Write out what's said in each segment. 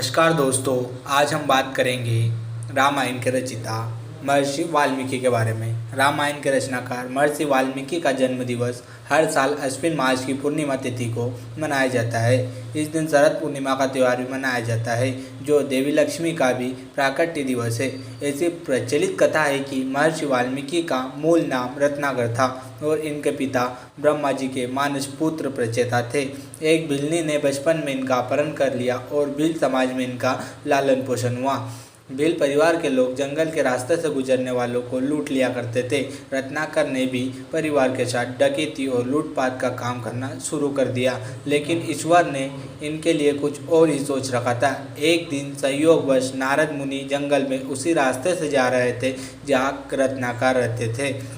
नमस्कार दोस्तों, आज हम बात करेंगे रामायण के रचयिता महर्षि वाल्मीकि के बारे में। रामायण के रचनाकार महर्षि वाल्मीकि का जन्म दिवस हर साल अश्विन मास की पूर्णिमा तिथि को मनाया जाता है। इस दिन शरद पूर्णिमा का त्यौहार भी मनाया जाता है, जो देवी लक्ष्मी का भी प्राकट्य दिवस है। ऐसी प्रचलित कथा है कि महर्षि वाल्मीकि का मूल नाम रत्नाकर था और इनके पिता ब्रह्मा जी के मानस पुत्र प्रचेता थे। एक भिल्लनी ने बचपन में इनका अपहरण कर लिया और भील समाज में इनका लालन पोषण हुआ। भील परिवार के लोग जंगल के रास्ते से गुजरने वालों को लूट लिया करते थे। रत्नाकर ने भी परिवार के साथ डकैती और लूटपाट का काम करना शुरू कर दिया, लेकिन ईश्वर ने इनके लिए कुछ और ही सोच रखा था। एक दिन संयोगवश नारद मुनि जंगल में उसी रास्ते से जा रहे थे जहाँ रत्नाकर रहते थे।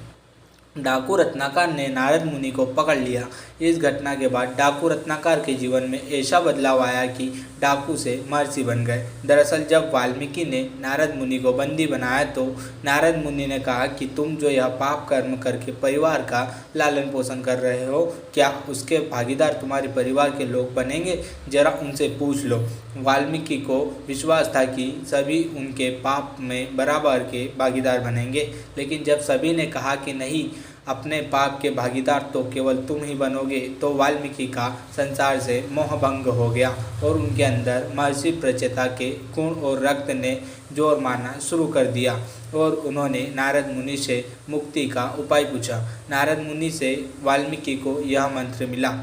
डाकू रत्नाकर ने नारद मुनि को पकड़ लिया। इस घटना के बाद डाकू रत्नाकर के जीवन में ऐसा बदलाव आया कि डाकू से महर्षि बन गए। दरअसल जब वाल्मीकि ने नारद मुनि को बंदी बनाया तो नारद मुनि ने कहा कि तुम जो यह पाप कर्म करके परिवार का लालन पोषण कर रहे हो, क्या उसके भागीदार तुम्हारे परिवार के लोग बनेंगे? जरा उनसे पूछ लो। वाल्मीकि को विश्वास था कि सभी उनके पाप में बराबर के भागीदार बनेंगे, लेकिन जब सभी ने कहा कि नहीं, अपने पाप के भागीदार तो केवल तुम ही बनोगे, तो वाल्मीकि का संसार से मोहभंग हो गया और उनके अंदर महर्षि प्रचेता के गुण और रक्त ने जोर मारना शुरू कर दिया और उन्होंने नारद मुनि से मुक्ति का उपाय पूछा। नारद मुनि से वाल्मीकि को यह मंत्र मिला।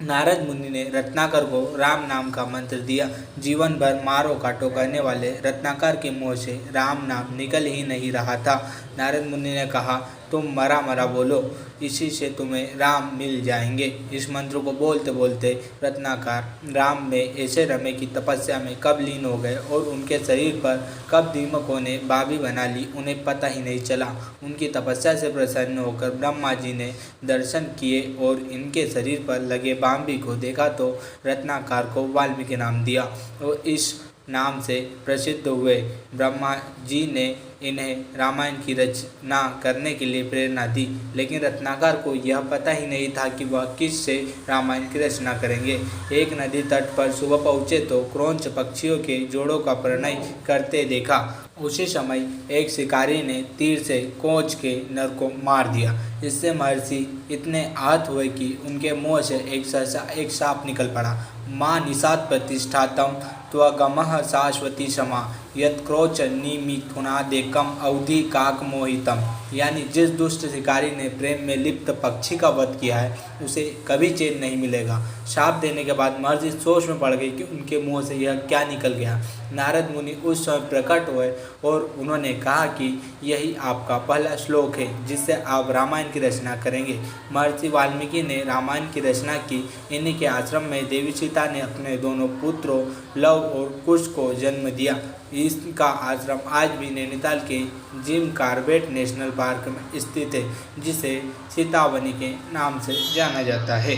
नारद मुनि ने रत्नाकर को राम नाम का मंत्र दिया। जीवन भर मारो काटो करने वाले रत्नाकर के मुँह से राम नाम निकल ही नहीं रहा था। नारद मुनि ने कहा, तुम मरा मरा बोलो, इसी से तुम्हें राम मिल जाएंगे। इस मंत्र को बोलते बोलते रत्नाकर राम में ऐसे रमे की तपस्या में कब लीन हो गए और उनके शरीर पर कब दीमकों ने बाबी बना ली, उन्हें पता ही नहीं चला। उनकी तपस्या से प्रसन्न होकर ब्रह्मा जी ने दर्शन किए और इनके शरीर पर लगे बांबी को देखा तो रत्नाकर को वाल्मीकि नाम दिया और इस नाम से प्रसिद्ध हुए। ब्रह्मा जी ने इन्हें रामायण की रचना करने के लिए प्रेरणा दी, लेकिन रत्नाकर को यह पता ही नहीं था कि वह किस से रामायण की रचना करेंगे। एक नदी तट पर सुबह पहुँचे तो क्रौंच पक्षियों के जोड़ों का प्रणय करते देखा। उसी समय एक शिकारी ने तीर से कोच के नर को मार दिया। इससे महर्षि इतने आहत हुए कि उनके मुँह से एक सांप निकल पड़ा। माँ निषाद प्रतिष्ठातम त्वगमः शाश्वती समा यत्क्रोच निमिथुनादेकम अवधि काक मोहितम। यानी जिस दुष्ट शिकारी ने प्रेम में लिप्त पक्षी का वध किया है, उसे कभी चैन नहीं मिलेगा। शाप देने के बाद महर्षि सोच में पड़ गई कि उनके मुंह से यह क्या निकल गया। नारद मुनि उस समय प्रकट हुए और उन्होंने कहा कि यही आपका पहला श्लोक है जिससे आप रामायण की रचना करेंगे। महर्षि वाल्मीकि ने रामायण की रचना की। इन्हीं के आश्रम में देवी सीता ने अपने दोनों पुत्रों लव और कुश को जन्म दिया। इसका आश्रम आज भी नैनीताल के जिम कार्बेट नेशनल पार्क में स्थित है, जिसे सीतावनी के नाम से जाना जाता है।